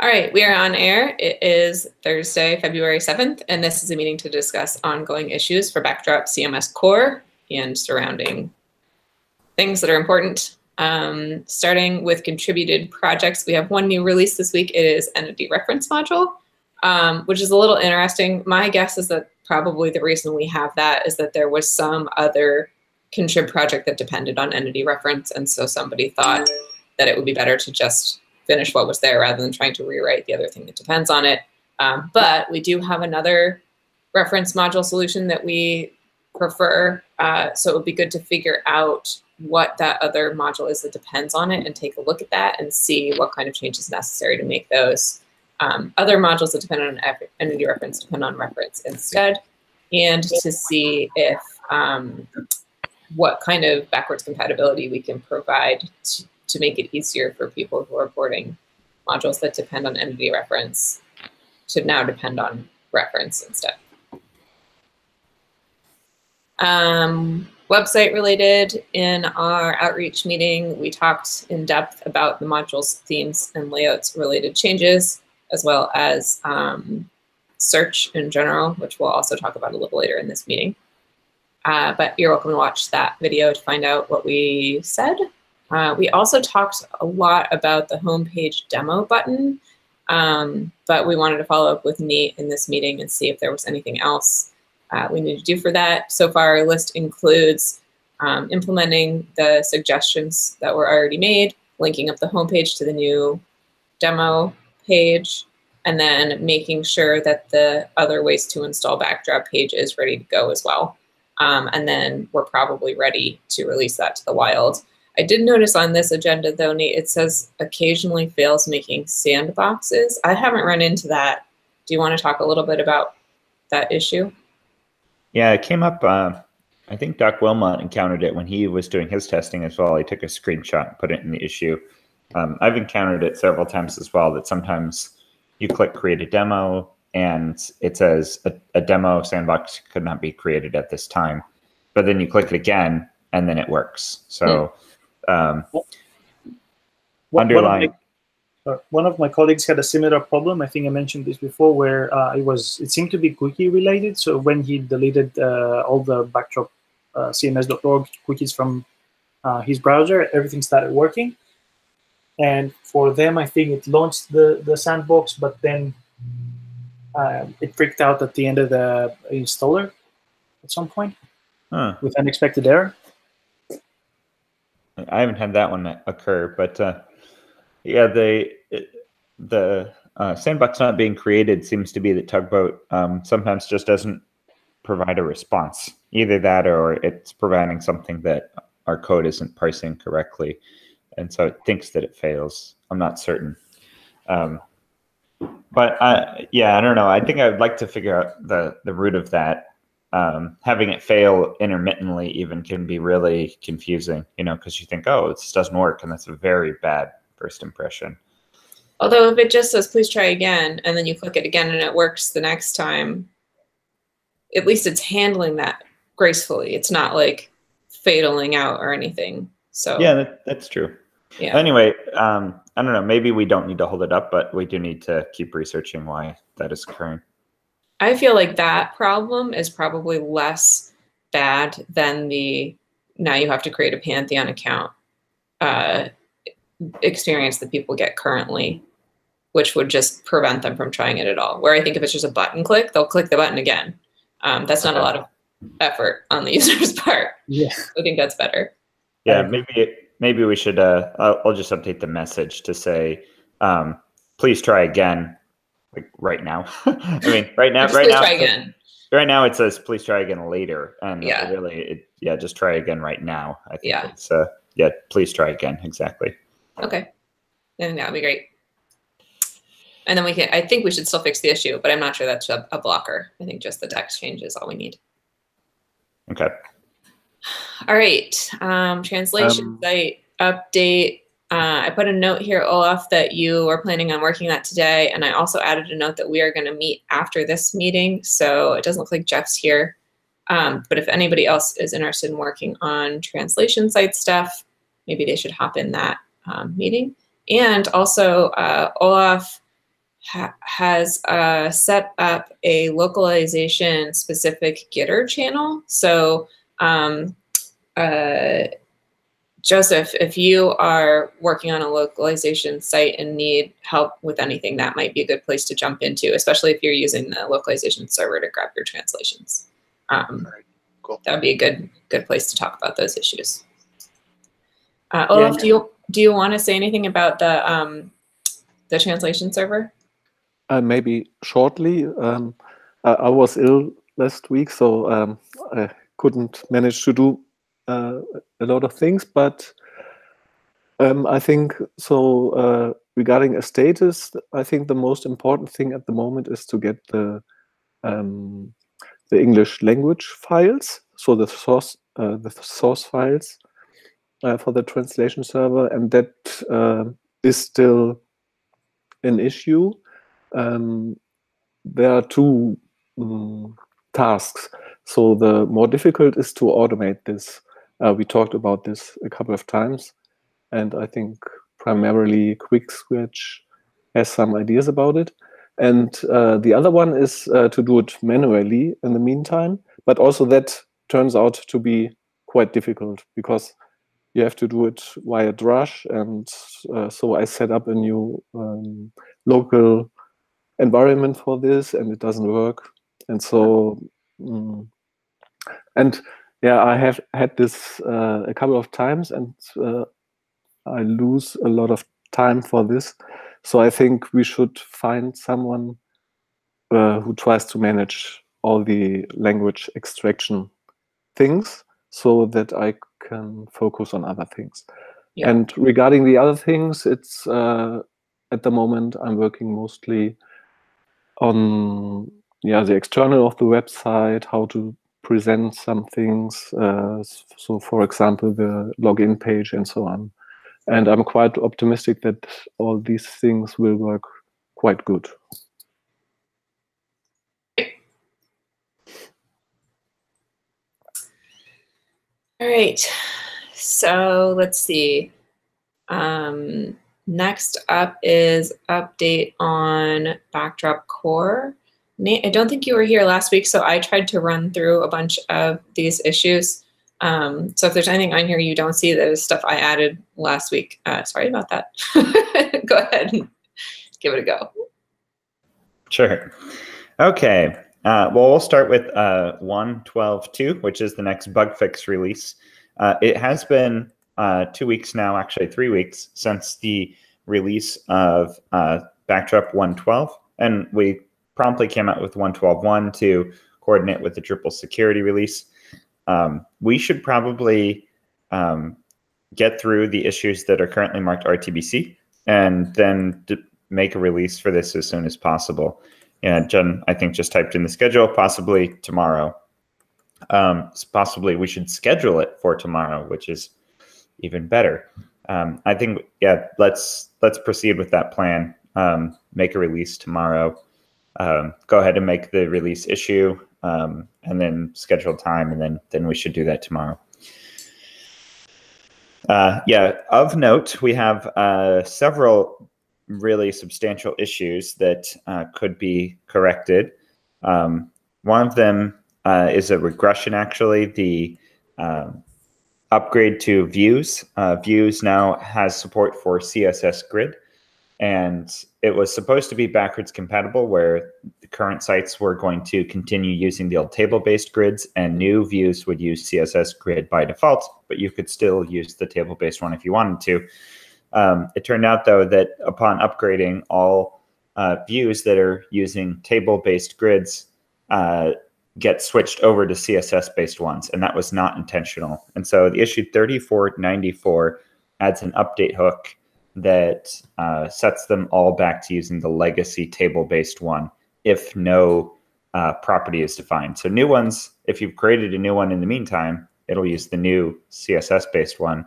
All right, we are on air. It is Thursday, February 7th, and this is a meeting to discuss ongoing issues for Backdrop CMS Core and surrounding things that are important. Starting with contributed projects, we have one new release this week. It is Entity Reference Module, which is a little interesting. My guess is that probably the reason we have that is that there was some other contrib project that depended on entity reference, and so somebody thought that it would be better to just finish what was there rather than trying to rewrite the other thing that depends on it. But we do have another reference module solution that we prefer. So it would be good to figure out what that other module is that depends on it and take a look at that and see what kind of change is necessary to make those other modules that depend on entity reference depend on reference instead, and to see if what kind of backwards compatibility we can provide to make it easier for people who are porting modules that depend on entity reference to now depend on reference instead. Website related, in our outreach meeting, we talked in depth about the modules, themes, and layouts related changes, as well as search in general, which we'll also talk about a little later in this meeting. But you're welcome to watch that video to find out what we said. We also talked a lot about the homepage demo button, but we wanted to follow up with Nate in this meeting and see if there was anything else we need to do for that. So far, our list includes implementing the suggestions that were already made, linking up the homepage to the new demo page, and then making sure that the other ways to install Backdrop page is ready to go as well. And then we're probably ready to release that to the wild. I did notice on this agenda, though, Nate, it says occasionally fails making sandboxes. I haven't run into that. Do you want to talk a little bit about that issue? Yeah, it came up. I think Doc Wilmot encountered it when he was doing his testing as well. He took a screenshot and put it in the issue. I've encountered it several times as well, that sometimes you click create a demo and it says a demo sandbox could not be created at this time. But then you click it again and then it works. So underlying. One of my colleagues had a similar problem. I think I mentioned this before, where it seemed to be cookie related. So when he deleted all the Backdrop cms.org cookies from his browser, everything started working. And for them, I think it launched the sandbox, but then it freaked out at the end of the installer at some point with unexpected error. I haven't had that one occur, but yeah, the sandbox not being created seems to be that Tugboat sometimes just doesn't provide a response. Either that or it's providing something that our code isn't parsing correctly, and so it thinks that it fails. I'm not certain. But yeah, I don't know. I think I would like to figure out the root of that. Having it fail intermittently even can be really confusing, because you think, oh, this doesn't work, and that's a very bad first impression. Although if it just says, please try again, and then you click it again and it works the next time, at least it's handling that gracefully. It's not like fataling out or anything. So yeah, that's true. Yeah. Anyway, I don't know. Maybe we don't need to hold it up, but we do need to keep researching why that is occurring. I feel like that problem is probably less bad than the now you have to create a Pantheon account experience that people get currently, which would just prevent them from trying it at all. Where I think if it's just a button click, they'll click the button again. That's not a lot of effort on the user's part. Yeah, I think that's better. Yeah, maybe we should. I'll just update the message to say, please try again. Like right now. I mean, right now, right now it says please try again later, and yeah, just try again right now. I think it's please try again. Exactly. Okay, then that would be great. And then I think we should still fix the issue, but I'm not sure that's a blocker. I think just the text change is all we need. Okay. All right, translation site update. I put a note here, Olaf, that you are planning on working that today, and I also added a note that we are going to meet after this meeting, so it doesn't look like Jeff's here. But if anybody else is interested in working on translation site stuff, maybe they should hop in that meeting. And also, Olaf has set up a localization specific Gitter channel. So Joseph, if you are working on a localization site and need help with anything, that might be a good place to jump into, especially if you're using the localization server to grab your translations. Right. Cool. That would be a good place to talk about those issues. Olaf, do you want to say anything about the translation server? Maybe shortly. I was ill last week, so I couldn't manage to do a lot of things, but I think so. Regarding a status, I think the most important thing at the moment is to get the English language files, so the source files for the translation server, and that is still an issue. There are two tasks. So the more difficult is to automate this. We talked about this a couple of times, and I think primarily QuickSwitch has some ideas about it. And the other one is to do it manually in the meantime, but also that turns out to be quite difficult because you have to do it via Drush, and so I set up a new local environment for this, and it doesn't work. And so, and yeah, I have had this a couple of times, and I lose a lot of time for this. So I think we should find someone who tries to manage all the language extraction things so that I can focus on other things. Yeah. And regarding the other things, it's at the moment I'm working mostly on the external of the website, how to present some things. So for example, the login page and so on. And I'm quite optimistic that all these things will work quite good. All right, so let's see. Next up is update on Backdrop Core. Nate, I don't think you were here last week, so I tried to run through a bunch of these issues. So if there's anything on here you don't see, that is stuff I added last week. Sorry about that. Go ahead and give it a go. Sure. Okay. Well, we'll start with 1.12.2, which is the next bug fix release. It has been 2 weeks now, actually 3 weeks, since the release of Backdrop 1.12, and we promptly came out with 1.12.1 to coordinate with the Drupal security release. We should probably get through the issues that are currently marked RTBC and then make a release for this as soon as possible. And Jen, I think, just typed in the schedule, possibly tomorrow. Possibly we should schedule it for tomorrow, which is even better. I think, yeah, let's proceed with that plan. Make a release tomorrow. Go ahead and make the release issue, and then schedule time, and then we should do that tomorrow. Yeah, of note, we have several really substantial issues that could be corrected. One of them is a regression, actually. The upgrade to Views. Views now has support for CSS Grid, and it was supposed to be backwards compatible, where the current sites were going to continue using the old table-based grids, and new views would use CSS Grid by default, but you could still use the table-based one if you wanted to. It turned out, though, that upon upgrading, all views that are using table-based grids get switched over to CSS-based ones, and that was not intentional. And so the issue 3494 adds an update hook that sets them all back to using the legacy table-based one if no property is defined. So new ones, if you've created a new one in the meantime, it'll use the new CSS-based one.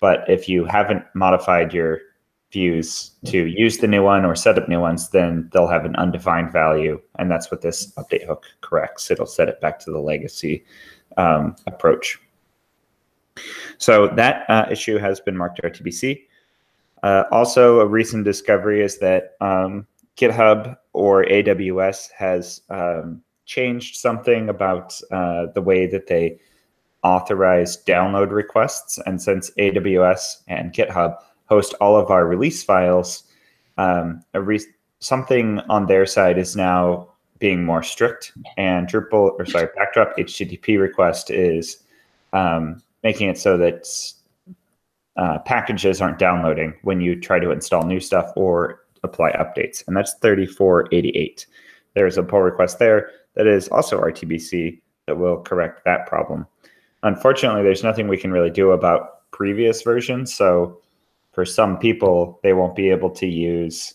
But if you haven't modified your views to use the new one or set up new ones, then they'll have an undefined value. And that's what this update hook corrects. It'll set it back to the legacy approach. So that issue has been marked RTBC. Also, a recent discovery is that GitHub or AWS has changed something about the way that they authorize download requests. And since AWS and GitHub host all of our release files, something on their side is now being more strict. And Backdrop HTTP request is making it so that packages aren't downloading when you try to install new stuff or apply updates. And that's 3488. There's a pull request there that is also RTBC that will correct that problem. Unfortunately, there's nothing we can really do about previous versions. So for some people, they won't be able to use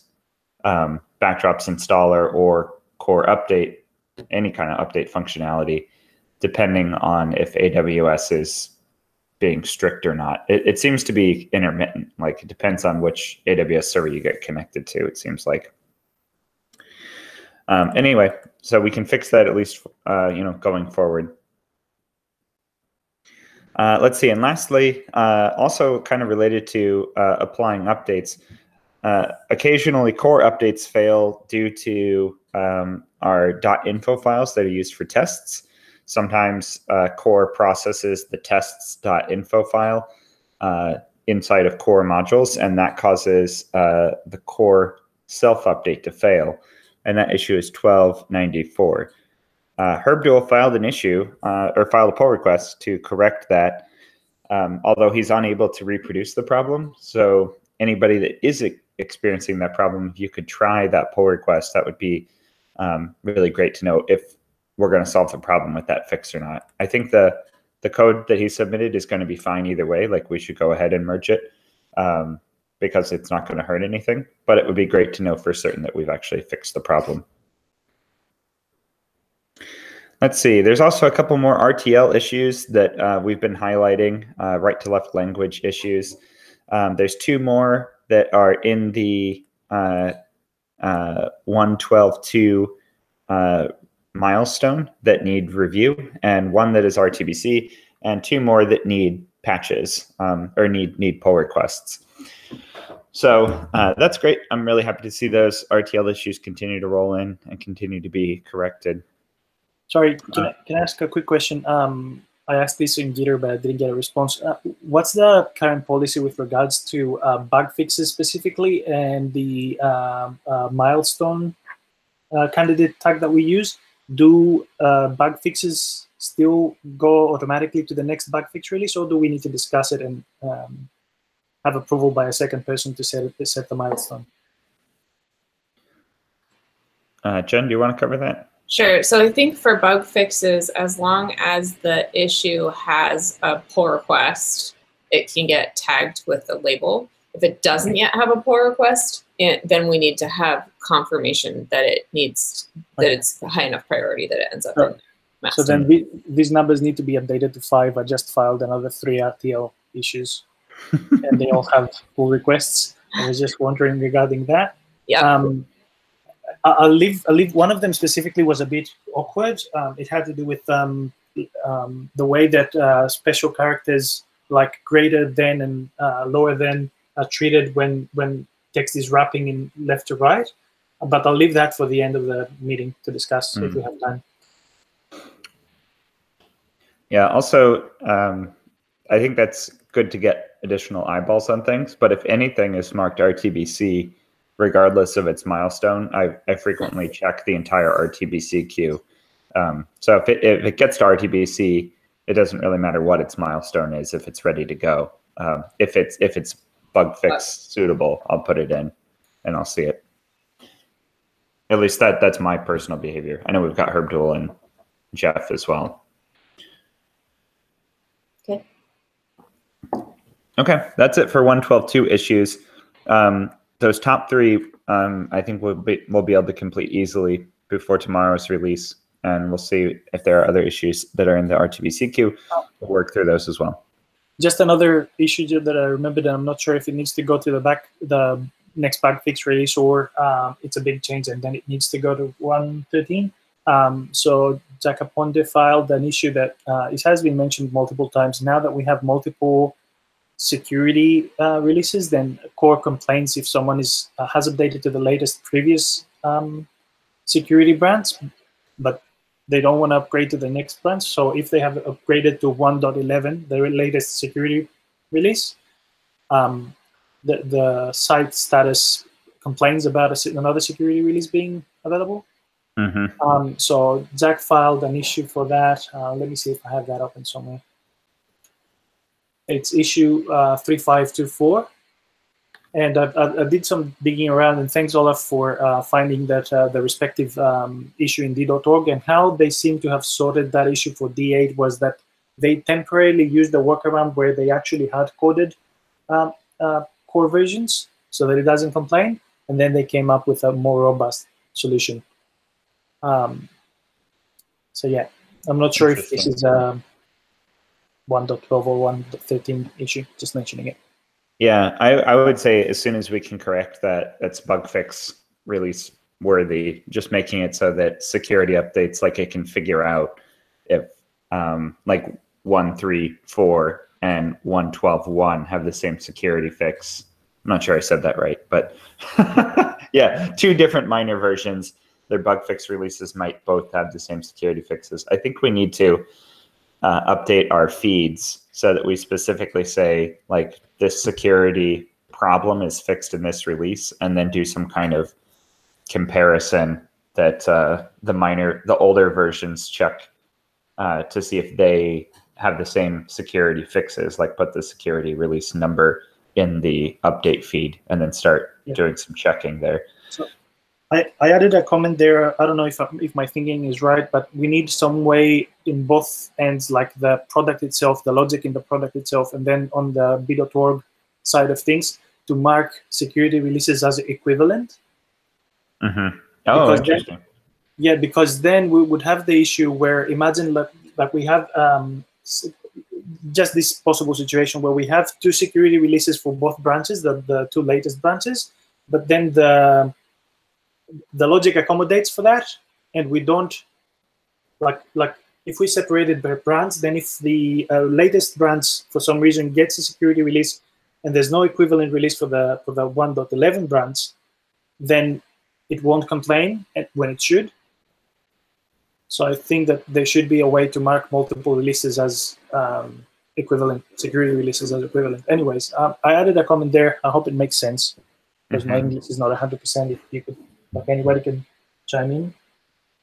Backdrop's installer or core update, any kind of update functionality, depending on if AWS is being strict or not. It seems to be intermittent. Like, it depends on which AWS server you get connected to, it seems like. Anyway, so we can fix that at least, going forward. Let's see. And lastly, also kind of related to applying updates, occasionally core updates fail due to our .info files that are used for tests. Sometimes core processes the tests.info file inside of core modules, and that causes the core self-update to fail. And that issue is 1294. HerbDuel filed an issue or filed a pull request to correct that, although he's unable to reproduce the problem. So anybody that is experiencing that problem, if you could try that pull request, that would be really great to know if we're going to solve the problem with that fix or not. I think the code that he submitted is going to be fine either way. Like, we should go ahead and merge it because it's not going to hurt anything. But it would be great to know for certain that we've actually fixed the problem. Let's see. There's also a couple more RTL issues that we've been highlighting, right to left language issues. There's two more that are in the 1.12.2 milestone that need review, and one that is RTBC, and two more that need patches or need pull requests. So that's great. I'm really happy to see those RTL issues continue to roll in and continue to be corrected. Sorry, can I ask a quick question? I asked this in Gitter, but I didn't get a response. What's the current policy with regards to bug fixes specifically, and the milestone candidate tag that we use? Do bug fixes still go automatically to the next bug fix release, or do we need to discuss it and have approval by a second person to set the milestone? Jen, do you want to cover that? Sure. So I think for bug fixes, as long as the issue has a pull request, it can get tagged with the label. If it doesn't yet have a pull request, then we need to have confirmation that it's high enough priority that it ends up in master. So then these numbers need to be updated to 5. I just filed another 3 RTL issues, and they all have pull requests. I was just wondering regarding that. Yeah. I'll leave. One of them specifically was a bit awkward. It had to do with the way that special characters like greater than and lower than are treated when text is wrapping in left to right. But I'll leave that for the end of the meeting to discuss if we have time. Yeah. Also, I think that's good to get additional eyeballs on things. But if anything is marked RTBC, regardless of its milestone, I frequently check the entire RTBC queue. So if it gets to RTBC, it doesn't really matter what its milestone is if it's ready to go. If it's bug fix suitable, I'll put it in and I'll see it. At least that's my personal behavior. I know we've got HerbDuel and Jeff as well. Okay, that's it for 1.12.2 issues. Those top 3, I think we'll be able to complete easily before tomorrow's release, and we'll see if there are other issues that are in the RTBC queue. We'll work through those as well. Just another issue that I remembered, and I'm not sure if it needs to go to the next bug fix release or it's a big change and then it needs to go to 1.13. So Jacaponde filed an issue that it has been mentioned multiple times. Now that we have multiple security releases, then core complains if someone has updated to the latest previous security branch, but they don't want to upgrade to the next branch. So if they have upgraded to 1.11, the latest security release, the site status complains about another security release being available. Mm-hmm. So Jack filed an issue for that. Let me see if I have that open somewhere. It's issue 3524. And I did some digging around, and thanks, Olaf, for finding that the respective issue in D.org, and how they seem to have sorted that issue for D8 was that they temporarily used a workaround where they actually hard-coded core versions so that it doesn't complain, and then they came up with a more robust solution. So yeah, I'm not sure if this is a 1.12 or 1.13 issue, just mentioning it. Yeah, I would say as soon as we can correct that, that's bug fix release worthy, just making it so that security updates, like it can figure out if like 1.3.4 and 1.12.1 have the same security fix. I'm not sure I said that right, but yeah, 2 different minor versions. Their bug fix releases might both have the same security fixes. I think we need to update our feeds so that we specifically say, like, this security problem is fixed in this release, and then do some kind of comparison that the older versions check to see if they have the same security fixes, like put the security release number in the update feed and then start doing some checking there. So I added a comment there. I don't know if my thinking is right, but we need some way in both ends, like the product itself, the logic in the product itself, and then on the B.org side of things, to mark security releases as equivalent. Mm-hmm. Oh, because interesting. Because then we would have the issue where, imagine like we have just this possible situation where we have 2 security releases for both branches, the 2 latest branches, but then the logic accommodates for that, and we don't, like if we separate it by branch, then if the latest branch for some reason gets a security release and there's no equivalent release for the 1.11 branch, then it won't complain when it should. So I think that there should be a way to mark multiple releases as equivalent, security releases as equivalent. Anyways, I added a comment there. I hope it makes sense, because my English is not 100%. If you could, like, anybody can chime in.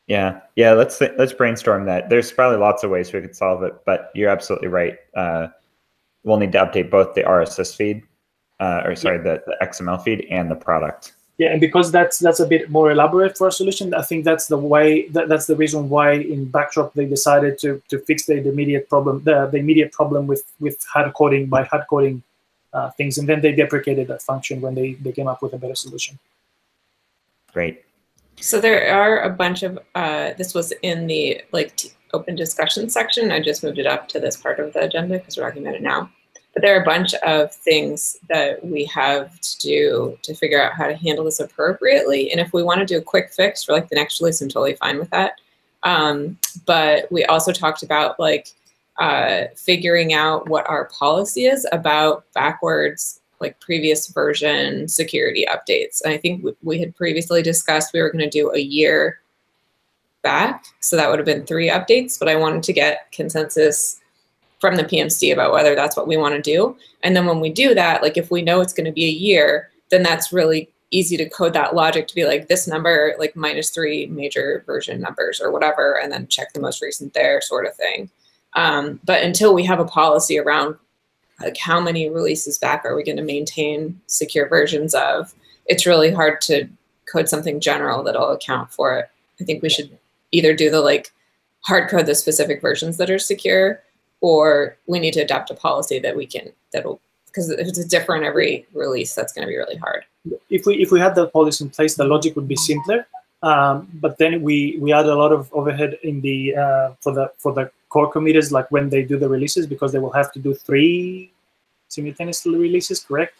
Yeah. Let's brainstorm that. There's probably lots of ways we could solve it, but you're absolutely right. We'll need to update both the RSS feed, the XML feed and the product. Yeah, and because that's a bit more elaborate for a solution, I think that's the way. That's the reason why in Backdrop they decided to fix the immediate problem, the immediate problem with hard coding by hard coding things, and then they deprecated that function when they came up with a better solution. Great. So there are a bunch of this was in the open discussion section. I just moved it up to this part of the agenda because we're talking about it now. But there are a bunch of things that we have to do to figure out how to handle this appropriately. And if we want to do a quick fix for the next release, I'm totally fine with that. But we also talked about figuring out what our policy is about backwards, previous version security updates. And I think we had previously discussed we were going to do a year back. So that would have been 3 updates, but I wanted to get consensus from the PMC about whether that's what we want to do. And then when we do that, if we know it's going to be a year, then that's really easy to code that logic to be this number, -3 major version numbers or whatever, and then check the most recent there, sort of thing. But until we have a policy around how many releases back are we going to maintain secure versions of, it's really hard to code something general that'll account for it. I think we should either do the hard code the specific versions that are secure, or we need to adopt a policy because if it's different every release, that's going to be really hard. If we had that policy in place, the logic would be simpler. But then we add a lot of overhead in the for the core committers, when they do the releases, because they will have to do 3 simultaneously releases, correct?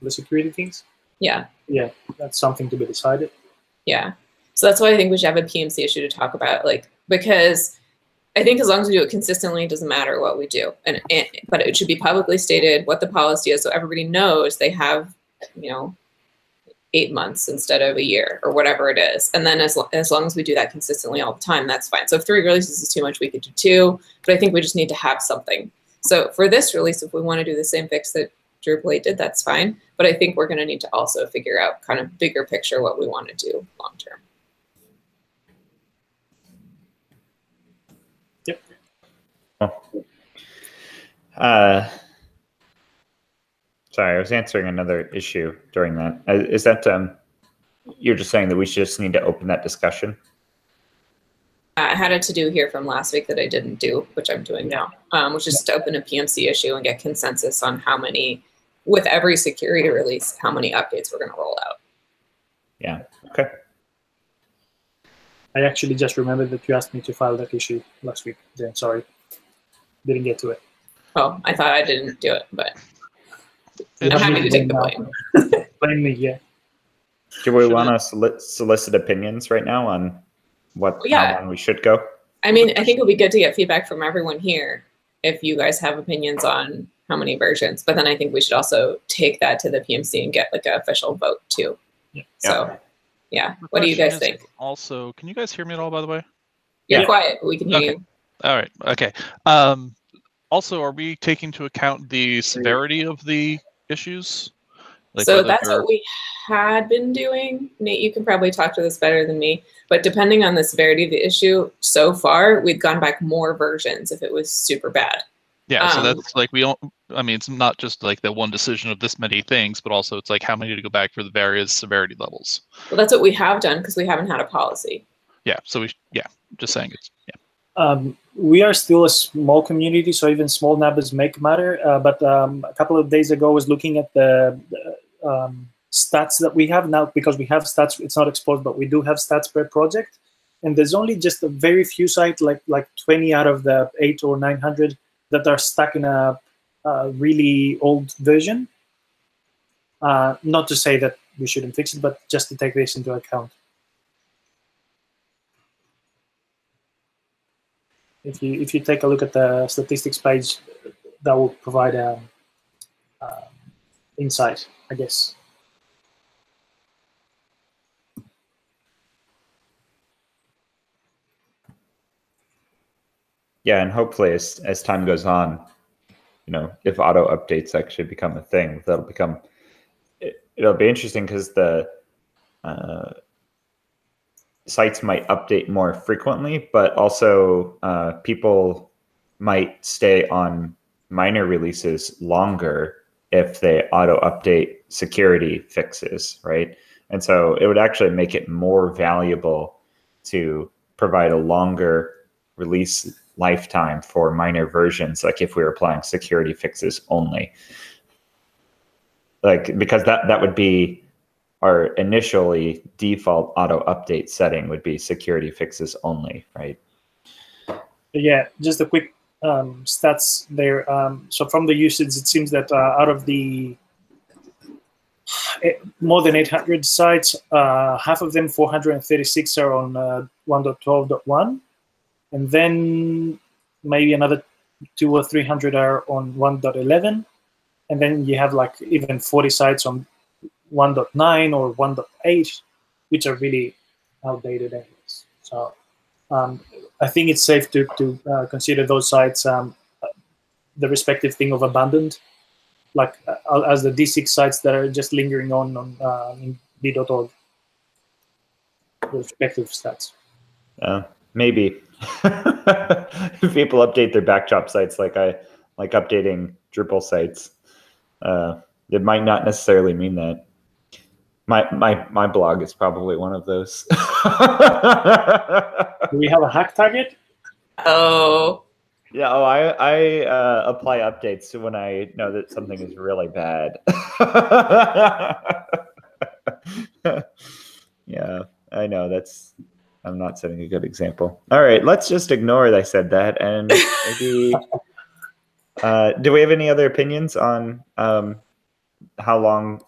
The security things. Yeah. Yeah, that's something to be decided. Yeah. So that's why I think we should have a PMC issue to talk about, because I think as long as we do it consistently, it doesn't matter what we do. But it should be publicly stated what the policy is so everybody knows they have, 8 months instead of a year or whatever it is. And then as long as we do that consistently all the time, that's fine. So if 3 releases is too much, we could do 2, but I think we just need to have something. So for this release, if we want to do the same fix that Drupal 8 did, that's fine. But I think we're going to need to also figure out kind of bigger picture what we want to do long term. Yep. Sorry, I was answering another issue during that. Is that you're just saying that we just need to open that discussion? I had a to-do here from last week that I didn't do, which I'm doing now, which is to open a PMC issue and get consensus on how many, with every security release, how many updates we're going to roll out. Yeah, okay. I actually just remembered that you asked me to file that issue last week. Then sorry, didn't get to it. Oh, I thought I didn't do it, but You I'm have happy me to take the now. blame. Blame me, yeah. Do we want to solicit opinions right now on how long we should go? I mean, I think it would be good to get feedback from everyone here if you guys have opinions on how many versions. But then I think we should also take that to the PMC and get like an official vote too. Yeah. So, yeah. The What do you question guys is think? Also, can you guys hear me at all, by the way? You're Yeah. quiet, but we can hear Okay. you. All right. Okay. Also, are we taking into account the severity of the issues? Like So whether that's they're- what we had been doing. Nate, you can probably talk to this better than me. But depending on the severity of the issue, so far, we've gone back more versions if it was super bad. Yeah, so Um, that's like we don't. I mean, it's not just like the one decision of this many things, but also it's like how many to go back for the various severity levels. Well, that's what we have done because we haven't had a policy. Yeah, so just saying it's We are still a small community, so even small numbers make matter. But a couple of days ago, I was looking at the stats that we have now, because we have stats. It's not exposed, but we do have stats per project, and there's only just a very few sites, like 20 out of the 800 or 900, that are stuck in a really old version. Not to say that we shouldn't fix it, but just to take this into account. If you take a look at the statistics page, that will provide insight, I guess. Yeah, and hopefully as time goes on, if auto updates actually become a thing, that'll become, it'll be interesting because the sites might update more frequently, but also people might stay on minor releases longer if they auto update security fixes, right? And so it would actually make it more valuable to provide a longer release lifetime for minor versions, like if we were applying security fixes only. Like, because that would be our initially default auto update setting would be security fixes only, right? Yeah, just a quick stats there. So from the usage, it seems that out of the more than 800 sites, half of them, 436, are on 1.12.1, and then maybe another 200 or 300 are on 1.11, and then you have like even 40 sites on 1.9 or 1.8, which are really outdated anyways. So I think it's safe to consider those sites the respective thing of abandoned, like as the D6 sites that are just lingering on in d.org, the respective stats. Maybe if people update their backdrop sites like updating Drupal sites, it might not necessarily mean that. My blog is probably one of those. Do we have a hack target? Oh, Yeah. Oh, I apply updates when I know that something is really bad. Yeah, I know I'm not setting a good example. All right, let's just ignore that I said that, and maybe. Do we have any other opinions on how long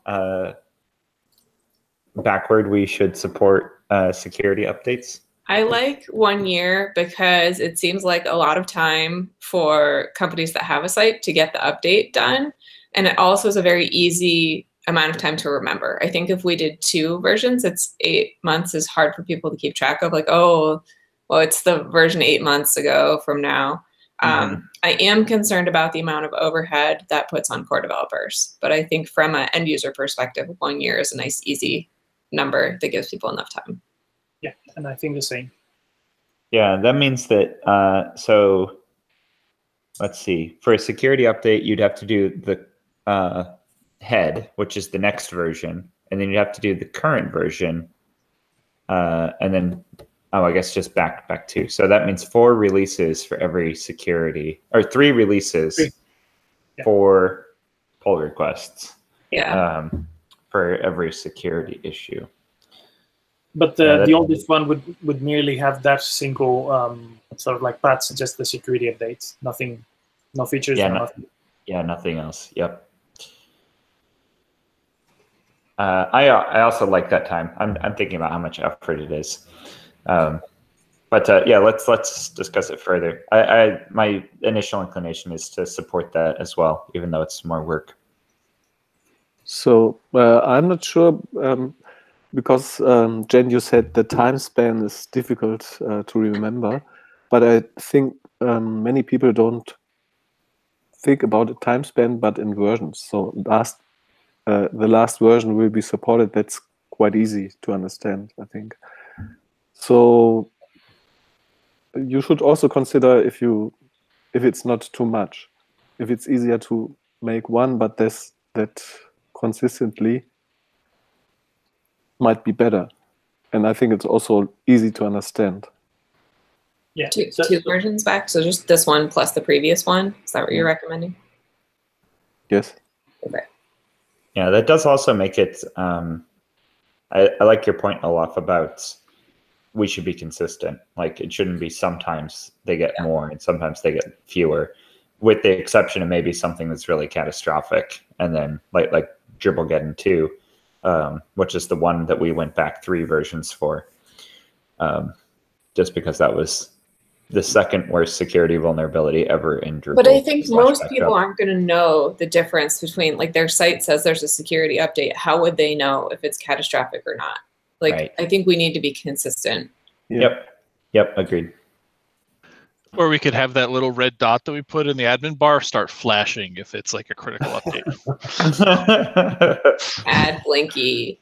backward we should support security updates? I like 1 year because it seems like a lot of time for companies that have a site to get the update done. And it also is a very easy amount of time to remember. I think if we did 2 versions, it's 8 months is hard for people to keep track of. Like, oh, well, it's the version 8 months ago from now. I am concerned about the amount of overhead that puts on core developers. But I think from an end user perspective, 1 year is a nice, easy number that gives people enough time. Yeah, and I think the same. Yeah, that means that, so let's see, for a security update, you'd have to do the head, which is the next version, and then you'd have to do the current version, and then, oh, I guess just back 2. So that means 4 releases for every security, or 3 releases for pull requests for every security issue. But the oldest one would merely have that single sort of like patch, just the security updates, nothing, no features. Nothing. Yeah, nothing else. Yep. I also like that time. I'm thinking about how much effort it is. But yeah, let's discuss it further. My initial inclination is to support that as well, even though it's more work. So I'm not sure. Because, Jen, you said the time span is difficult to remember, but I think many people don't think about a time span, but in versions. So the last version will be supported. That's quite easy to understand, I think. So you should also consider if it's not too much, if it's easier to make one, but that consistently might be better. And I think it's also easy to understand. Yeah. Two versions back? So just this one plus the previous one? Is that what you're recommending? Yes. Okay. Yeah, that does also make it, I like your point, Olaf, about we should be consistent. Like, it shouldn't be sometimes they get more and sometimes they get fewer, with the exception of maybe something that's really catastrophic. And then like Dribblegeddon 2, which is the one that we went back 3 versions for, just because that was the second worst security vulnerability ever in Drupal. But I think most people aren't going to know the difference between, like, their site says there's a security update. How would they know if it's catastrophic or not? Like, right. I think we need to be consistent. Yep, agreed. Or we could have that little red dot that we put in the admin bar start flashing if it's like a critical update. Add Blinky.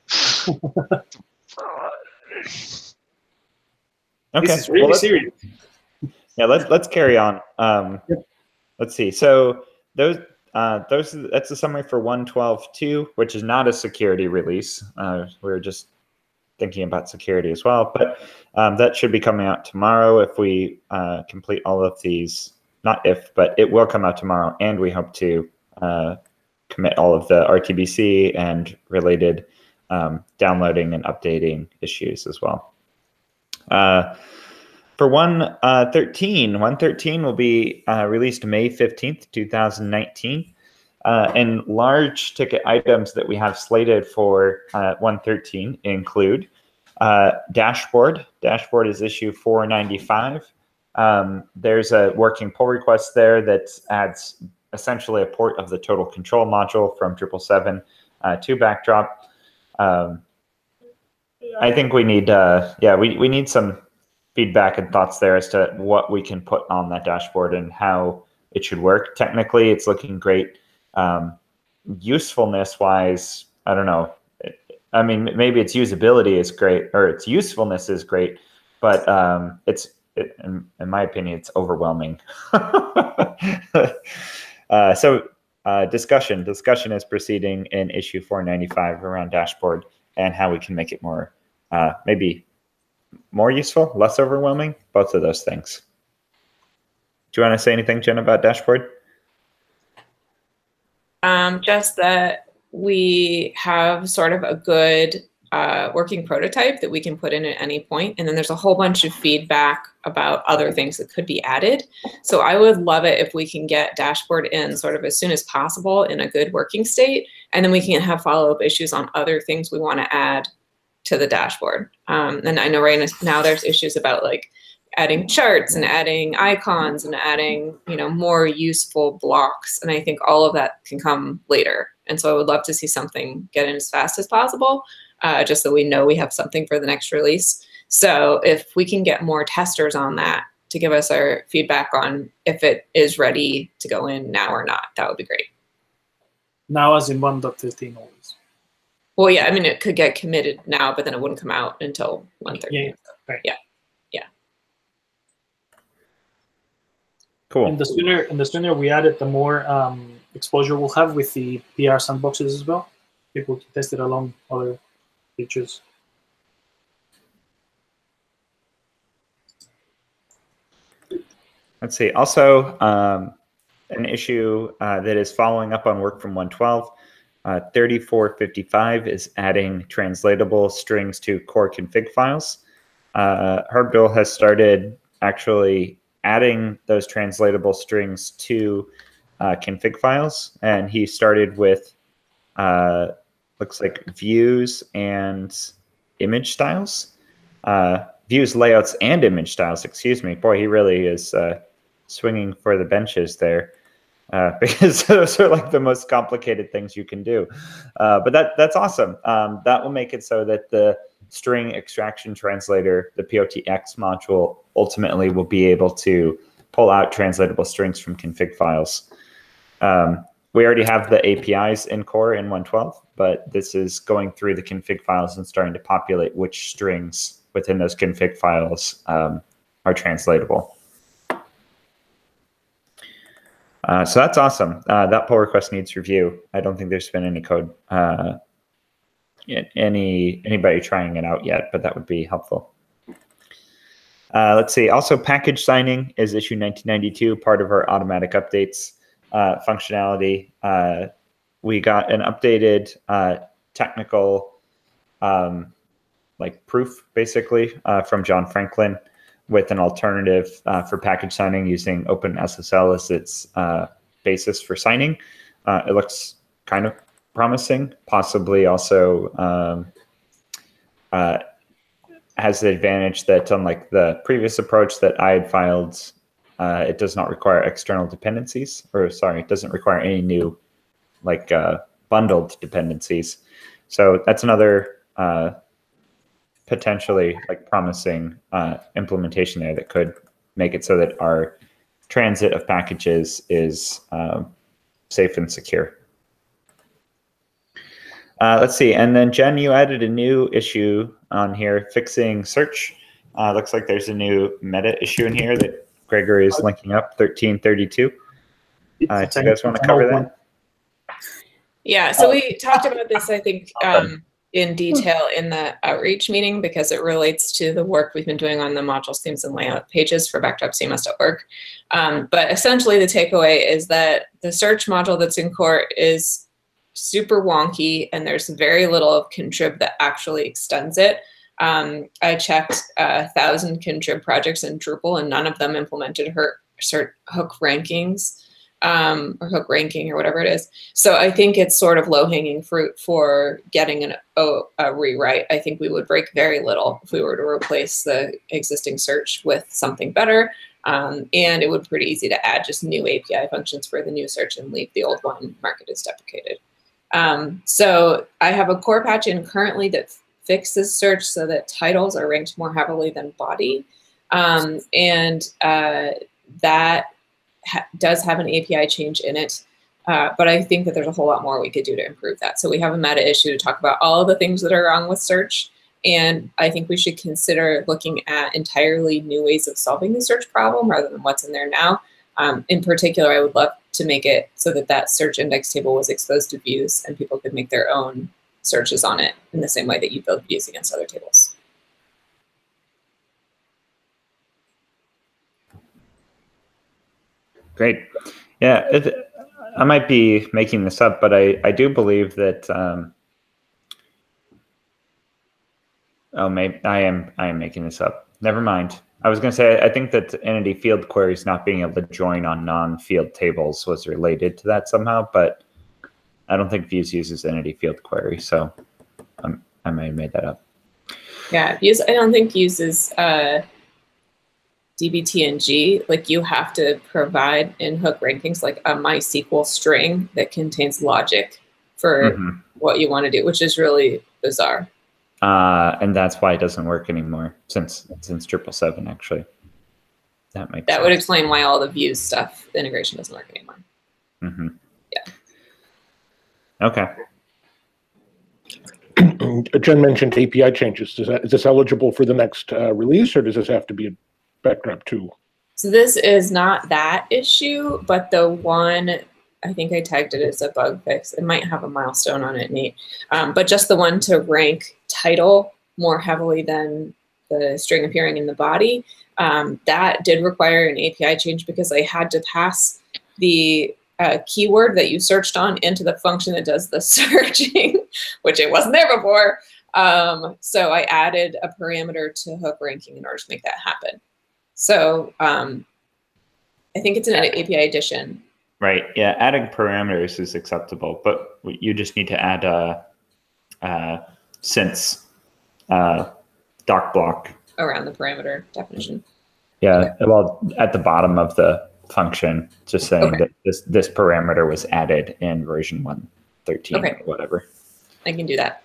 Okay. This is really serious. Yeah, let's carry on. Let's see. So those that's a summary for 1.12.2, which is not a security release. We're just thinking about security as well, but that should be coming out tomorrow if we complete all of these. Not if, but it will come out tomorrow, and we hope to commit all of the RTBC and related downloading and updating issues as well. For 1.13 will be released May 15th, 2019. And large ticket items that we have slated for 1.13 include Dashboard. Dashboard is issue 495. There's a working pull request there that adds essentially a port of the total control module from 777 to Backdrop. I think we need, we need some feedback and thoughts there as to what we can put on that dashboard and how it should work. Technically, it's looking great. Usefulness wise, I don't know. I mean, maybe its usability is great, or its usefulness is great, but in my opinion, it's overwhelming. Discussion is proceeding in issue 495 around Dashboard and how we can make it more, maybe more useful, less overwhelming, both of those things. Do you want to say anything, Jen, about Dashboard? Just that we have sort of a good working prototype that we can put in at any point, and then there's a whole bunch of feedback about other things that could be added. So I would love it if we can get Dashboard in sort of as soon as possible in a good working state, and then we can have follow-up issues on other things we want to add to the dashboard. And I know right now there's issues about like adding charts and adding icons and adding, more useful blocks. And I think all of that can come later. And so I would love to see something get in as fast as possible, just so we know we have something for the next release. So if we can get more testers on that to give us our feedback on if it is ready to go in now or not, that would be great. Now as in 1.15 always. Well, yeah, I mean, it could get committed now, but then it wouldn't come out until 1.30. Yeah, right. Yeah. Cool. And the sooner we add it, the more exposure we'll have with the PR sandboxes as well. People can test it along other features. Let's see. Also, an issue that is following up on work from 112, 3455 is adding translatable strings to core config files. Herbdol has started actually adding those translatable strings to config files, and he started with looks like views and image styles, views, layouts, and image styles. Excuse me. Boy, he really is swinging for the benches there, because those are like the most complicated things you can do. But that's awesome. That will make it so that the string extraction translator, the POTX module, ultimately will be able to pull out translatable strings from config files. We already have the APIs in core in 112, but this is going through the config files and starting to populate which strings within those config files are translatable. So that's awesome. That pull request needs review. I don't think there's been any code, anybody trying it out yet, but that would be helpful. Let's see. Also, package signing is issue 1992, part of our automatic updates functionality. We got an updated technical like proof, basically, from John Franklin, with an alternative for package signing using OpenSSL as its basis for signing. It looks kind of promising, possibly also has the advantage that, unlike the previous approach that I had filed, it does not require external dependencies, or sorry, it doesn't require any new like bundled dependencies. So that's another potentially like promising implementation there that could make it so that our transit of packages is safe and secure. Let's see, and then Jen, you added a new issue on here, fixing search. Looks like there's a new meta issue in here that Gregor is linking up, 1332. Do you guys want to cover that? Yeah, so we talked about this, I think, in detail in the outreach meeting, because it relates to the work we've been doing on the modules, themes, and layout pages for backdropcms.org. But essentially the takeaway is that the search module that's in core is super wonky, and there's very little of contrib that actually extends it. I checked 1,000 contrib projects in Drupal, and none of them implemented hook rankings, or hook ranking, or whatever it is. So I think it's sort of low-hanging fruit for getting a rewrite. I think we would break very little if we were to replace the existing search with something better. And it would be pretty easy to add just new API functions for the new search and leave the old one marked as deprecated. So I have a core patch in currently that fixes search so that titles are ranked more heavily than body. That does have an API change in it. But I think that there's a whole lot more we could do to improve that. So we have a meta issue to talk about all of the things that are wrong with search. And I think we should consider looking at entirely new ways of solving the search problem rather than what's in there now. In particular, I would love to make it so that that search index table was exposed to views and people could make their own searches on it in the same way that you build views against other tables. Great. Yeah, I might be making this up, but I do believe that, oh, maybe I am making this up. Never mind. I was going to say, I think that entity field queries not being able to join on non-field tables was related to that somehow, but I don't think views uses entity field query, so I may have made that up. Yeah, views, I don't think uses DBTNG. Like, you have to provide in hook rankings like a MySQL string that contains logic for Mhm. what you want to do, which is really bizarre. And that's why it doesn't work anymore since 777 actually. That makes That would sense. explain why all the views stuff, the integration doesn't work anymore. Mm-hmm. Yeah. Okay. Jen mentioned API changes. Is this eligible for the next release, or does this have to be a backdrop 2? So this is not that issue, but the one, I think I tagged it as a bug fix. It might have a milestone on it, Nate. But just the one to rank title more heavily than the string appearing in the body. That did require an API change because I had to pass the keyword that you searched on into the function that does the searching, which it wasn't there before. So I added a parameter to hook ranking in order to make that happen. So I think it's an API addition. Right. Yeah. Adding parameters is acceptable, but you just need to add a since doc block Around the parameter definition. Yeah. Well, at the bottom of the function, just saying Okay. that this parameter was added in version 1.13 Okay. or whatever. I can do that.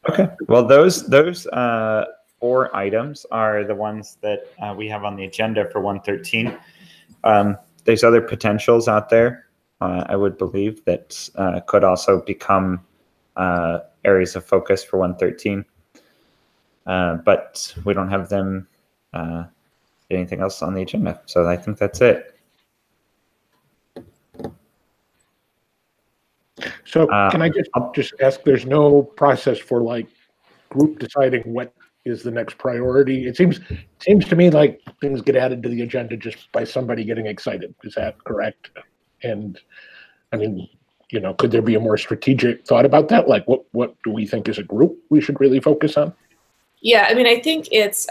Okay. Well, those 4 items are the ones that we have on the agenda for 113. There's other potentials out there, I would believe, that could also become areas of focus for 113. But we don't have them anything else on the agenda. So I think that's it. So can I just ask, there's no process for like group deciding what is the next priority? It seems to me like things get added to the agenda just by somebody getting excited. Is that correct? And I mean, you know, could there be a more strategic thought about that? Like what do we think as a group we should really focus on? Yeah, I mean, I think it's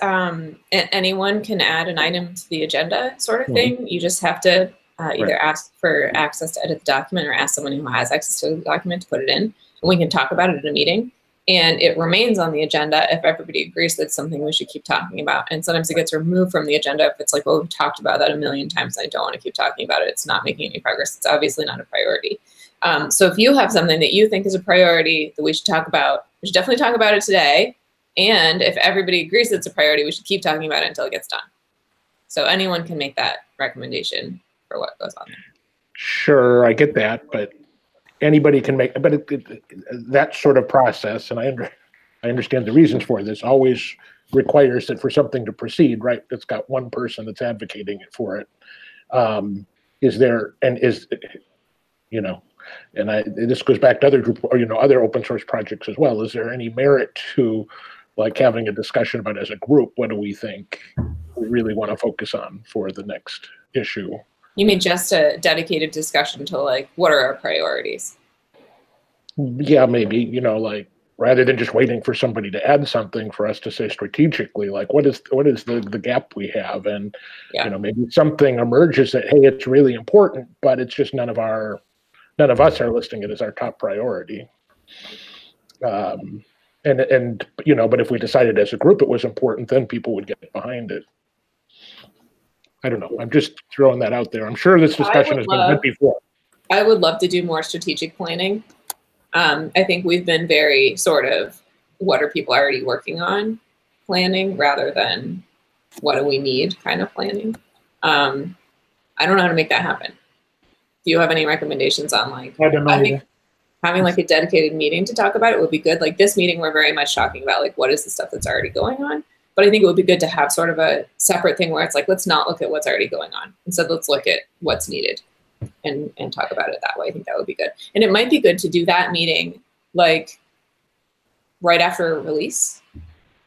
anyone can add an item to the agenda sort of thing. You just have to either ask for access to edit the document or ask someone who has access to the document to put it in. And we can talk about it at a meeting. And it remains on the agenda if everybody agrees that it's something we should keep talking about. And sometimes it gets removed from the agenda if it's like, well, we've talked about that a million times and I don't want to keep talking about it. It's not making any progress. It's obviously not a priority. So if you have something that you think is a priority that we should talk about, we should definitely talk about it today. And if everybody agrees it's a priority, we should keep talking about it until it gets done. So anyone can make that recommendation for what goes on there. Sure, I get that, but anybody can make, but that sort of process, and I understand the reasons for this, always requires that for something to proceed, right, it's got one person that's advocating it for it. Is there, and is, you know, and this goes back to other group, or, you know, other open source projects as well. Is there any merit to like having a discussion about as a group, what do we think we really want to focus on for the next issue? You mean just a dedicated discussion to like, what are our priorities? Yeah, maybe, you know, like rather than just waiting for somebody to add something for us to say strategically, like what is the gap we have? And, you know, maybe something emerges that, hey, it's really important, but it's just none of us are listing it as our top priority. And you know, but if we decided as a group it was important, then people would get behind it. I don't know. I'm just throwing that out there. I'm sure this discussion has been had before. I would love to do more strategic planning. I think we've been very sort of what are people already working on planning rather than what do we need kind of planning. I don't know how to make that happen. Do you have any recommendations on like, I don't know either. Having like a dedicated meeting to talk about it would be good. Like this meeting, we're very much talking about like what is the stuff that's already going on. But I think it would be good to have sort of a separate thing where it's like, let's not look at what's already going on. Instead, let's look at what's needed and talk about it that way. I think that would be good. And it might be good to do that meeting like right after a release,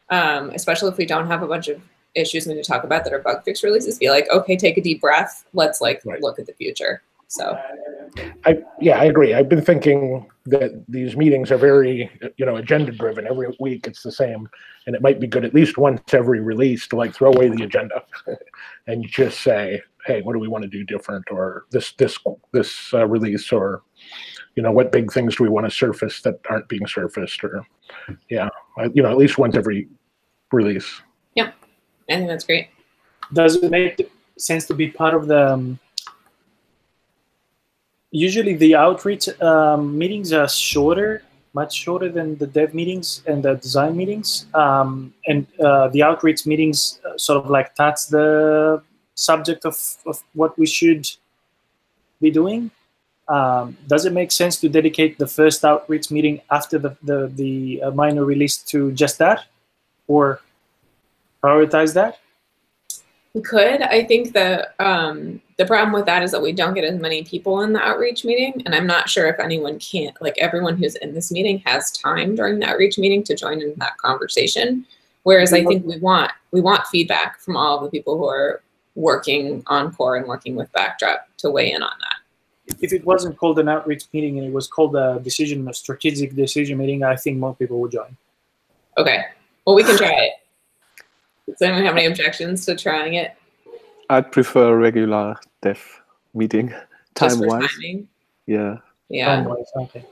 especially if we don't have a bunch of issues we need to talk about that are bug fix releases. Be like, okay, take a deep breath. Let's like look at the future. So I agree. I've been thinking that these meetings are very, you know, agenda driven. Every week it's the same, and it might be good at least once every release to like throw away the agenda and just say, hey, what do we want to do different, or this release, or, you know, what big things do we want to surface that aren't being surfaced, or you know, at least once every release. Yeah, I think that's great. Does it make sense to be part of the? Usually, the outreach meetings are shorter, much shorter than the dev meetings and the design meetings. And the outreach meetings sort of like touch the subject of what we should be doing. Does it make sense to dedicate the first outreach meeting after the minor release to just that, or prioritize that? We could. I think the problem with that is that we don't get as many people in the outreach meeting, and I'm not sure if anyone can, like everyone who's in this meeting has time during the outreach meeting to join in that conversation. Whereas I think we want feedback from all of the people who are working on core and working with Backdrop to weigh in on that. If it wasn't called an outreach meeting and it was called a strategic decision meeting, I think more people would join. Okay. Well, we can try it. Does anyone have any objections to trying it? I'd prefer a regular dev meeting, Just for time-wise. timing? Yeah. Yeah. Time-wise, okay.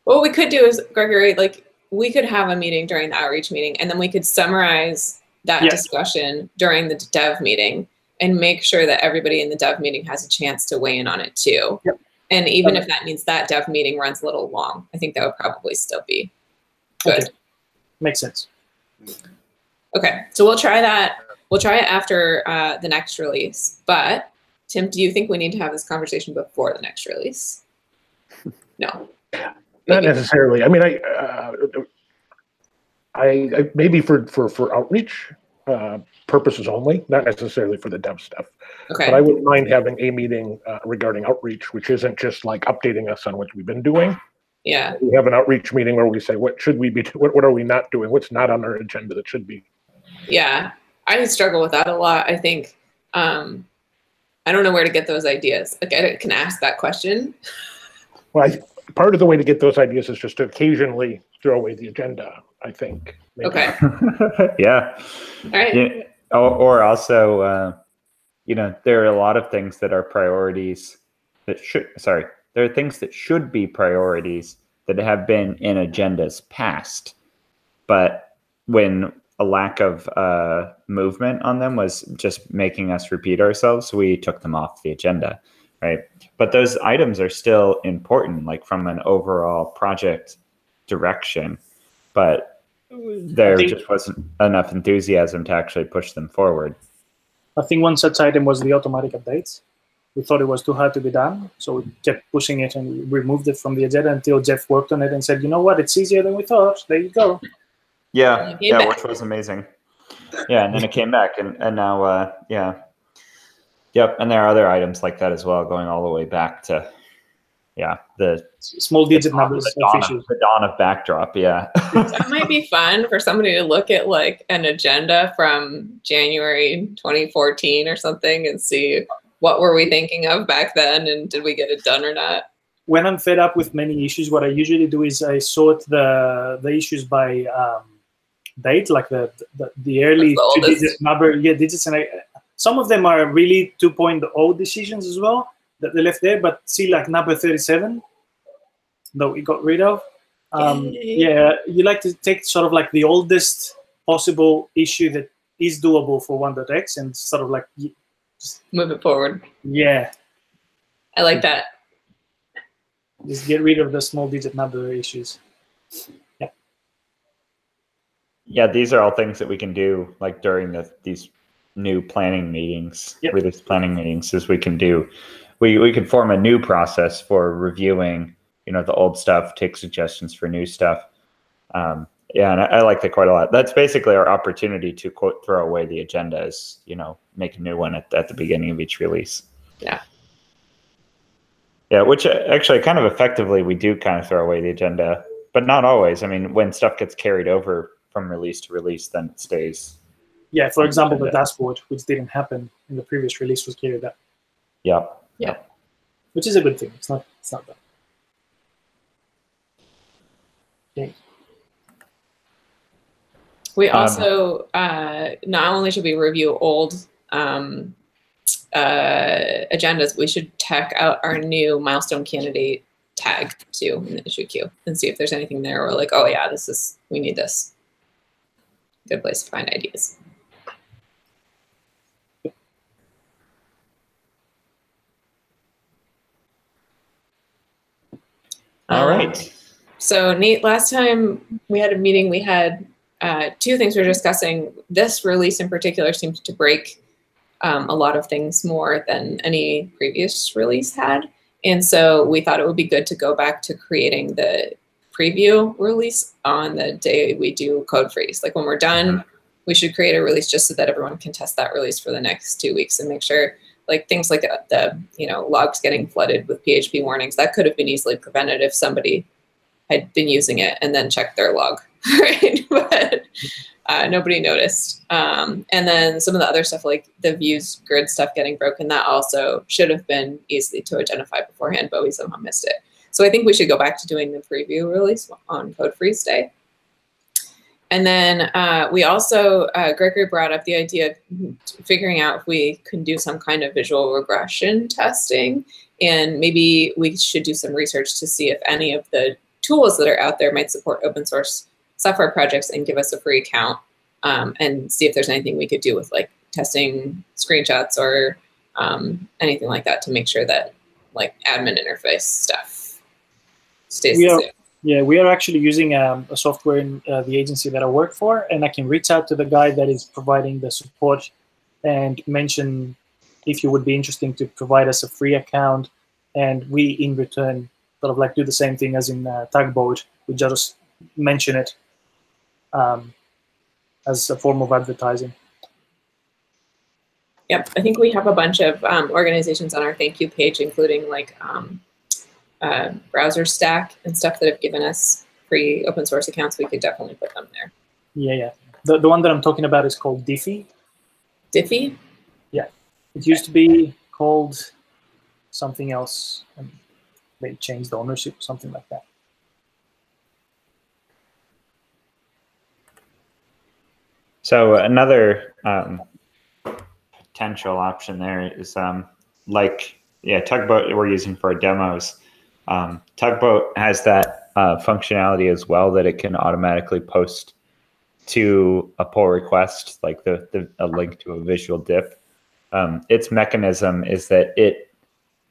What we could do is, Gregory, like we could have a meeting during the outreach meeting, and then we could summarize that discussion during the dev meeting and make sure that everybody in the dev meeting has a chance to weigh in on it too. Yep. And even if that means that dev meeting runs a little long, I think that would probably still be good. Okay. Makes sense. Okay, so we'll try that. We'll try it after the next release. But Tim, do you think we need to have this conversation before the next release? No. Not necessarily. I mean, I maybe for outreach purposes only, not necessarily for the dev stuff. Okay. But I wouldn't mind having a meeting regarding outreach, which isn't just like updating us on what we've been doing. Yeah. We have an outreach meeting where we say, what should we be, what are we not doing? What's not on our agenda that should be? Yeah, I struggle with that a lot. I think I don't know where to get those ideas. Like I can ask that question. Well, part of the way to get those ideas is just to occasionally throw away the agenda, I think. Maybe. Okay. Yeah. All right. Yeah. Or also, there are a lot of things that are priorities that there are things that should be priorities that have been in agendas past, but when a lack of movement on them was just making us repeat ourselves, we took them off the agenda, right? But those items are still important, like from an overall project direction, but there just wasn't enough enthusiasm to actually push them forward. I think one such item was the automatic updates. We thought it was too hard to be done, so we kept pushing it and removed it from the agenda until Jeff worked on it and said, you know what, it's easier than we thought. There you go. Yeah, which was amazing. Yeah, and then it came back, and now, Yep, and there are other items like that as well, going all the way back to, the small digit numbers of issues. The dawn of Backdrop, yeah. That might be fun for somebody to look at like an agenda from January 2014 or something and see what were we thinking of back then and did we get it done or not? When I'm fed up with many issues, what I usually do is I sort the issues by date, like the early two-digit number, digits, and some of them are really 2.0 decisions as well that they left there. But see, like number 37 that we got rid of. Yeah, you like to take sort of like the oldest possible issue that is doable for 1.x and sort of like just move it forward. Yeah, I like that. Just get rid of the small digit number issues. Yeah. Yeah, these are all things that we can do like during these new planning meetings, release planning meetings, is we can do. We can form a new process for reviewing, the old stuff, take suggestions for new stuff. And I like that quite a lot. That's basically our opportunity to quote throw away the agenda is, make a new one at the beginning of each release. Yeah. Yeah, which actually kind of effectively we do kind of throw away the agenda, but not always. I mean, when stuff gets carried over from release to release, then it stays. Yeah, for example, the dashboard, which didn't happen in the previous release, was carried up. Yeah. Yeah. Which is a good thing. It's not bad. Okay. We also not only should we review old agendas, we should check out our new milestone candidate tag too in the issue queue and see if there's anything there where like, oh yeah, we need this. Good place to find ideas. All right. So Nate, last time we had a meeting, we had two things we were discussing. This release in particular seemed to break a lot of things more than any previous release had. And so we thought it would be good to go back to creating the preview release on the day we do code freeze. Like when we're done, we should create a release just so that everyone can test that release for the next 2 weeks and make sure like things like the logs getting flooded with PHP warnings, that could have been easily prevented if somebody had been using it and then checked their log, right? But nobody noticed. And then some of the other stuff like the views grid stuff getting broken, that also should have been easy to identify beforehand, but we somehow missed it. So I think we should go back to doing the preview release on Code Freeze Day. And then we also, Gregory brought up the idea of figuring out if we can do some kind of visual regression testing. And maybe we should do some research to see if any of the tools that are out there might support open source software projects and give us a free account, and see if there's anything we could do with like testing screenshots or anything like that to make sure that like admin interface stuff stays the same. Yeah, we are actually using a software in the agency that I work for, and I can reach out to the guy that is providing the support and mention if you would be interested to provide us a free account, and we in return sort of like do the same thing as in Tugboat. We just mention it as a form of advertising. Yep, I think we have a bunch of organizations on our thank you page, including like Browser Stack and stuff that have given us free open source accounts. We could definitely put them there. Yeah. The one that I'm talking about is called Diffie. Diffie? Yeah. It used to be called something else, and they changed the ownership, something like that. So another potential option there is Tugboat we're using for our demos. Tugboat has that functionality as well, that it can automatically post to a pull request, like a link to a visual diff. Its mechanism is that it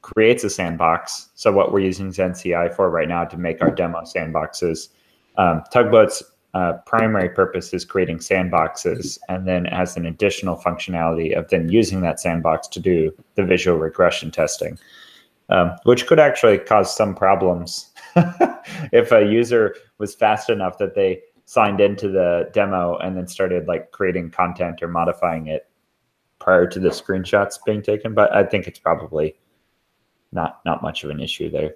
creates a sandbox. So what we're using ZenCI for right now to make our demo sandboxes. Tugboat's primary purpose is creating sandboxes, and then it has an additional functionality of then using that sandbox to do the visual regression testing. Which could actually cause some problems if a user was fast enough that they signed into the demo and then started like creating content or modifying it prior to the screenshots being taken. But I think it's probably not much of an issue there.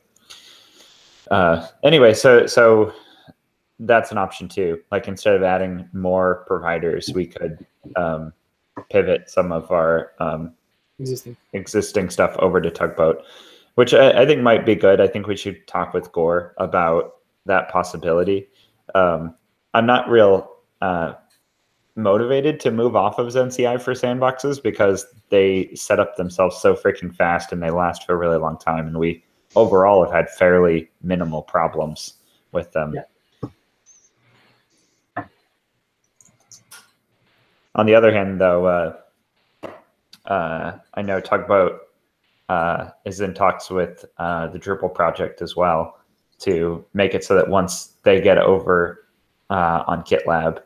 Anyway, so that's an option too. Like instead of adding more providers, we could pivot some of our existing stuff over to Tugboat, which I think might be good. I think we should talk with Gore about that possibility. I'm not real motivated to move off of ZenCI for sandboxes because they set up themselves so freaking fast and they last for a really long time. And we overall have had fairly minimal problems with them. Yeah. On the other hand, though, I know Tugboat is in talks with the Drupal project as well to make it so that once they get over on GitLab,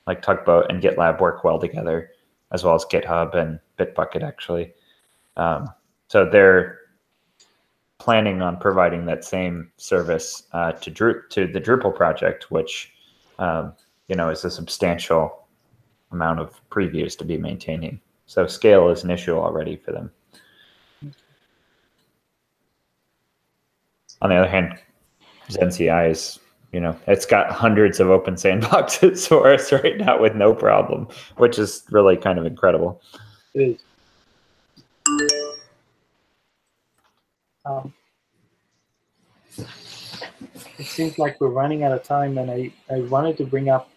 like Tugboat and GitLab work well together, as well as GitHub and Bitbucket actually. So they're planning on providing that same service to the Drupal project, which is a substantial amount of previews to be maintaining. So scale is an issue already for them. On the other hand, ZenCI is, it's got hundreds of open sandboxes for us right now with no problem, which is really kind of incredible. It is. It seems like we're running out of time, and I wanted to bring up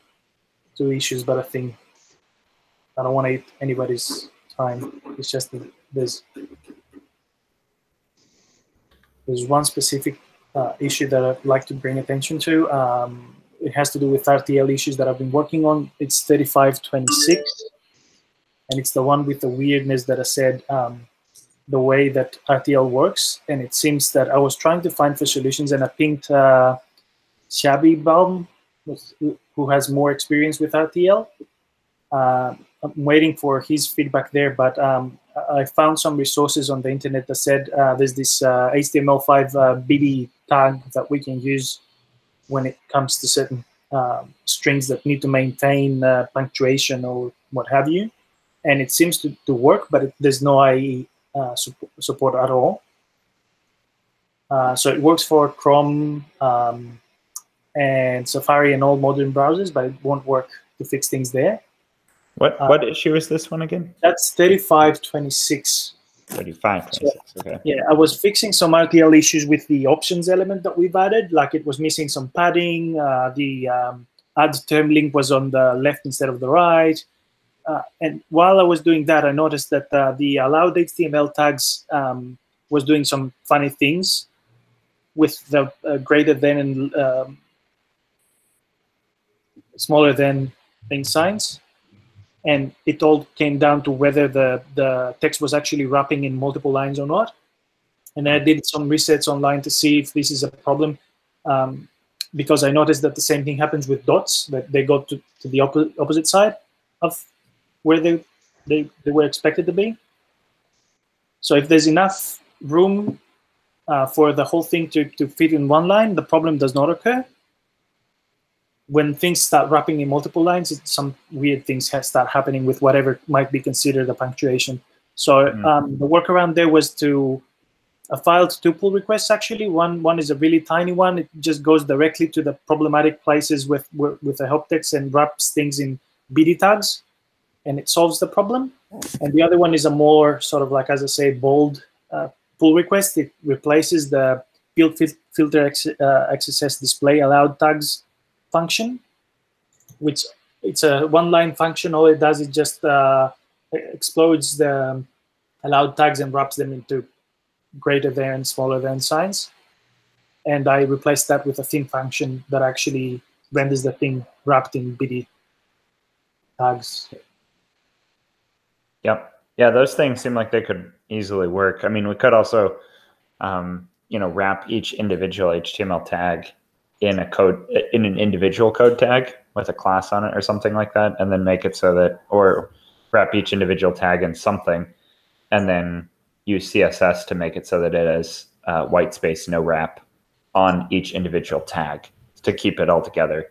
2 issues, but I think I don't want to eat anybody's time. It's just that there's one specific issue that I'd like to bring attention to. It has to do with RTL issues that I've been working on. It's 3526, and it's the one with the weirdness that I said the way that RTL works, and it seems that I was trying to find for solutions, and I pinged Shabby Baum, who has more experience with RTL. I'm waiting for his feedback there, but I found some resources on the internet that said there's this HTML5 BD tag that we can use when it comes to certain strings that need to maintain punctuation or what have you. And it seems to work, but there's no IE support at all. So it works for Chrome and Safari and all modern browsers, but it won't work to fix things there. What issue is this one again? That's 3526. 3526, okay. Yeah, I was fixing some RTL issues with the options element that we've added, like it was missing some padding, the add term link was on the left instead of the right. And while I was doing that, I noticed that the allowed HTML tags was doing some funny things with the greater than and smaller than thing signs. And it all came down to whether the text was actually wrapping in multiple lines or not. And I did some research online to see if this is a problem, because I noticed that the same thing happens with dots, that they go to the opposite side of where they were expected to be. So if there's enough room for the whole thing to fit in one line, the problem does not occur. When things start wrapping in multiple lines, some weird things start happening with whatever might be considered a punctuation. So the workaround there was to filed two pull requests, actually. One is a really tiny one. It just goes directly to the problematic places with the help text and wraps things in BD tags, and it solves the problem. And the other one is a more sort of like, as I say, bold pull request. It replaces the filter XSS display allowed tags function, which it's a one-line function. All it does is just explodes the allowed tags and wraps them into greater than, smaller than signs. And I replaced that with a thing function that actually renders the thing wrapped in BD tags. Yep. Yeah, those things seem like they could easily work. I mean, we could also, wrap each individual HTML tag in an individual code tag with a class on it or something like that, and then make it so that, or wrap each individual tag in something, and then use CSS to make it so that it has white space, no wrap on each individual tag to keep it all together.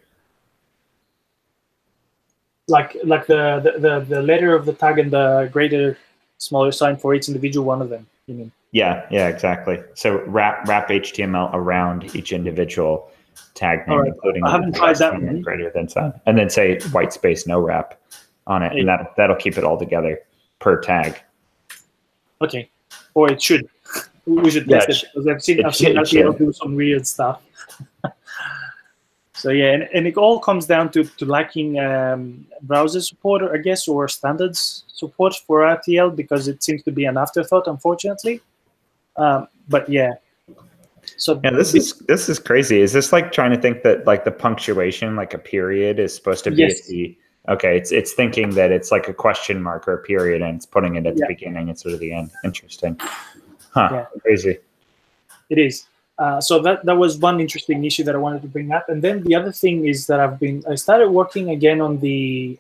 Like the letter of the tag and the greater, smaller sign for each individual one of them, you mean? Yeah, exactly. So wrap HTML around each individual tag name, including I haven't tried that one. Greater than sign, and then say white space, no wrap on it, and that'll keep it all together per tag. Okay. Or it should. We should test it, because I've seen RTL do some weird stuff. So yeah, and it all comes down to lacking browser support, I guess, or standards support for RTL, because it seems to be an afterthought, unfortunately. But yeah. So yeah, this is crazy. Is this like trying to think that like the punctuation, like a period, is supposed to be at the it's thinking that it's like a question mark or a period, and it's putting it at the beginning instead of the end. Interesting. Huh. Yeah. Crazy. It is. So that was one interesting issue that I wanted to bring up. And then the other thing is that I started working again on the,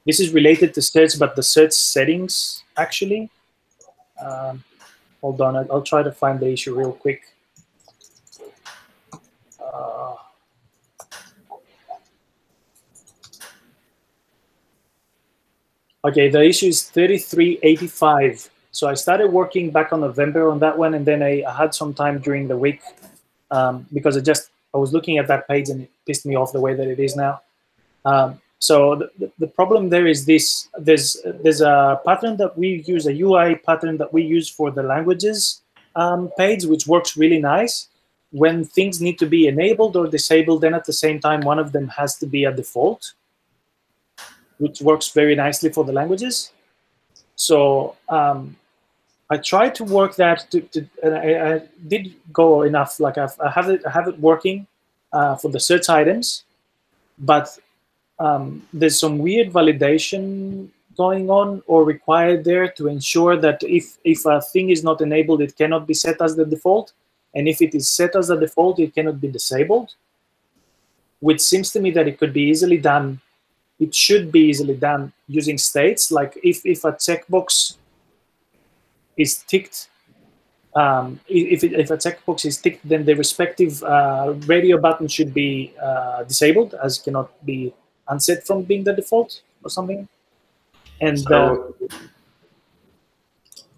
this is related to search, but the search settings, actually. Hold on, I'll try to find the issue real quick. Okay, the issue is 3385. So I started working back on November on that one, and then I had some time during the week because I was looking at that page and it pissed me off the way that it is now. So the problem there is this: there's a pattern that we use, a UI pattern that we use for the languages page, which works really nice. When things need to be enabled or disabled, then at the same time, one of them has to be a default, which works very nicely for the languages. So I tried to work that, and I did go enough. Like I have it working for the search items, but there's some weird validation going on or required there to ensure that if a thing is not enabled, it cannot be set as the default, and if it is set as the default, it cannot be disabled, which seems to me that it could be easily done. It should be easily done using states, like if a checkbox is ticked, if a checkbox is ticked, then the respective radio button should be disabled, as cannot be unset from being the default or something. And So,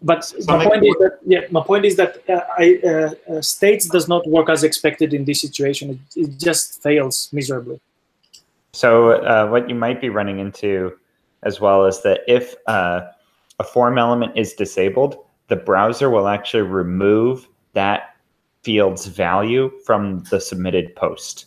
but my point is that states does not work as expected in this situation. It just fails miserably. So what you might be running into as well is that if a form element is disabled, the browser will actually remove that field's value from the submitted post.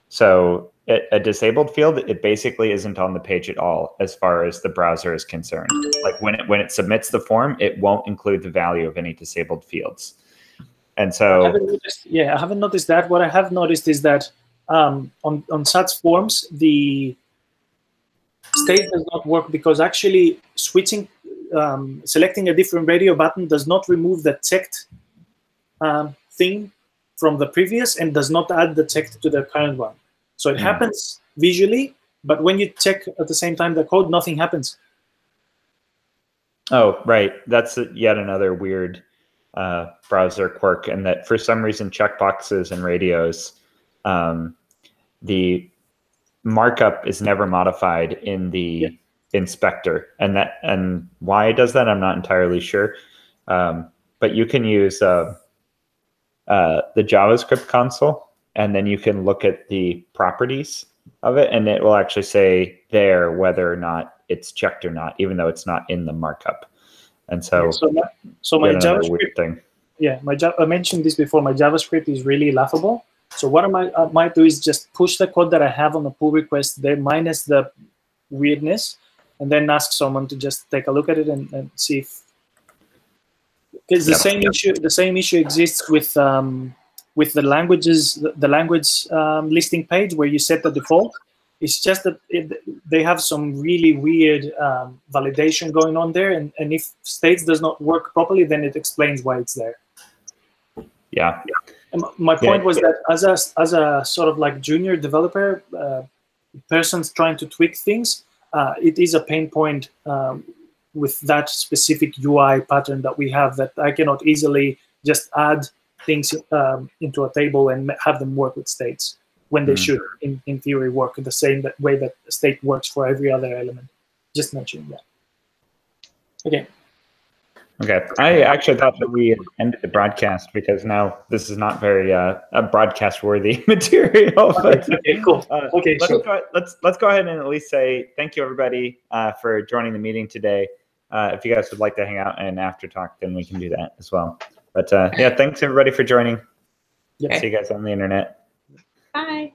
So a disabled field, it basically isn't on the page at all as far as the browser is concerned. Like when it submits the form, it won't include the value of any disabled fields. And so I haven't noticed that. What I have noticed is that on such forms, the state does not work because actually switching, selecting a different radio button does not remove the checked thing from the previous and does not add the checked to the current one. So it happens visually, but when you check at the same time the code, nothing happens. Oh, right. That's yet another weird browser quirk, and that for some reason checkboxes and radios, the markup is never modified in the inspector, and why it does that, I'm not entirely sure. But you can use the JavaScript console, and then you can look at the properties of it, and it will actually say there whether or not it's checked or not, even though it's not in the markup. And so, my JavaScript weird thing. Yeah, I mentioned this before. My JavaScript is really laughable. So what I might do is just push the code that I have on the pull request there minus the weirdness, and then ask someone to just take a look at it and see if, because the same issue exists with the languages, the language listing page where you set the default. It's just that they have some really weird validation going on there, and if states does not work properly, then it explains why it's there. Yeah. And my point was that as a sort of like junior developer, persons trying to tweak things, it is a pain point with that specific UI pattern that we have, that I cannot easily just add things into a table and have them work with states when they should, in theory, work in the same way that state works for every other element. Just mentioning that. Okay. Okay. I actually thought that we had ended the broadcast because now this is not very broadcast-worthy material. But, okay, cool. Okay, let's go ahead and at least say thank you, everybody, for joining the meeting today. If you guys would like to hang out and after talk, then we can do that as well. But yeah, thanks everybody for joining. Yep. See you guys on the internet. Bye.